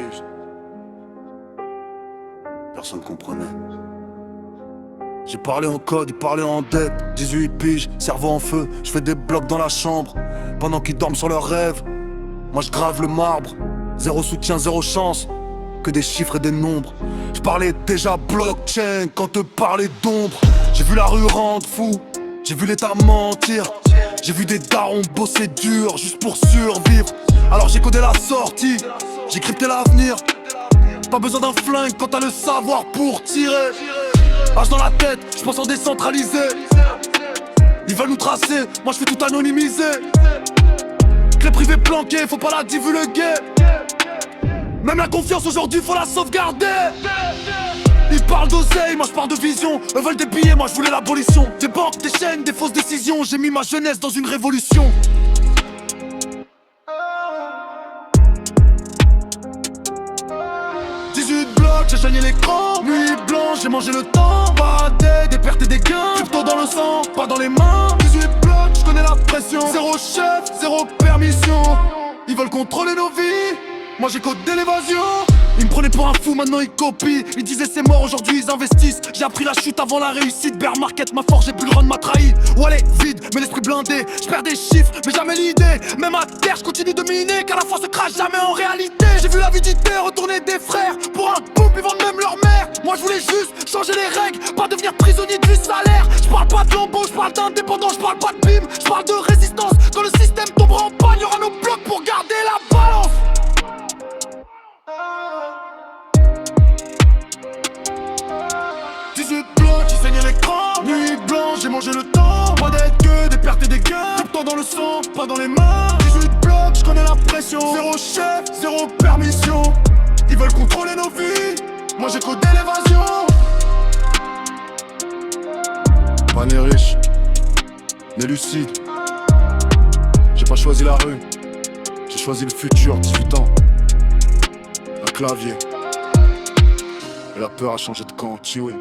piges. Personne comprenait. J'ai parlé en code, il parlait en dette. 18 piges, cerveau en feu. Je fais des blocs dans la chambre pendant qu'ils dorment sur leurs rêves. Moi je grave le marbre. Zéro soutien, zéro chance. Que des chiffres et des nombres. Je parlais déjà blockchain quand te parlais d'ombre. J'ai vu la rue rendre fou. J'ai vu l'état mentir. J'ai vu des darons bosser dur juste pour survivre. Alors j'ai codé la sortie. J'ai crypté l'avenir. Pas besoin d'un flingue quand t'as le savoir pour tirer. H dans la tête, je pense en décentralisé. Ils veulent nous tracer, moi je fais tout anonymiser. Clé privée planquée, faut pas la divulguer. Même la confiance aujourd'hui, faut la sauvegarder. Ils parlent d'oseille, moi je parle de vision. Eux veulent des billets, moi je voulais l'abolition. Des banques, des chaînes, des fausses décisions. J'ai mis ma jeunesse dans une révolution. J'ai saigné l'écran, nuit blanche, j'ai mangé le temps. Pas des pertes et des gains, crypto dans le sang, pas dans les mains. 18 blocs, je connais la pression. Zéro chef, zéro permission. Ils veulent contrôler nos vies, moi j'ai codé l'évasion. Ils me prenaient pour un fou, maintenant ils copient. Ils disaient c'est mort, aujourd'hui ils investissent. J'ai appris la chute avant la réussite. Bear market m'a forgé, plus le run m'a trahi. Ouais elle est vide, mais l'esprit blindé. J'perds des chiffres, mais jamais l'idée. Même à terre, je continue de miner, car la foi se crache jamais en réalité. J'ai vu l'avidité retourner des frères. Pour un boom, ils vendent même leur mère. Moi je voulais juste changer les règles, pas devenir prisonnier du salaire. J'parle pas de lambeau, j'parle d'indépendant, j'parle pas de bim. J'parle de résistance, quand le système tombera en panne, y'aura nos blocs pour garder la balance. J'ai saigné l'écran, nuit blanche, j'ai mangé le temps. Pas d'être que des pertes et des gains. Tout le temps dans le sang, pas dans les mains. 18 blocs, je connais la pression. Zéro chef, zéro permission. Ils veulent contrôler nos vies, moi j'ai codé l'évasion. Pas né riche, né lucide. J'ai pas choisi la rue, j'ai choisi le futur, 18 ans. Un clavier, et la peur a changé de camp, oui.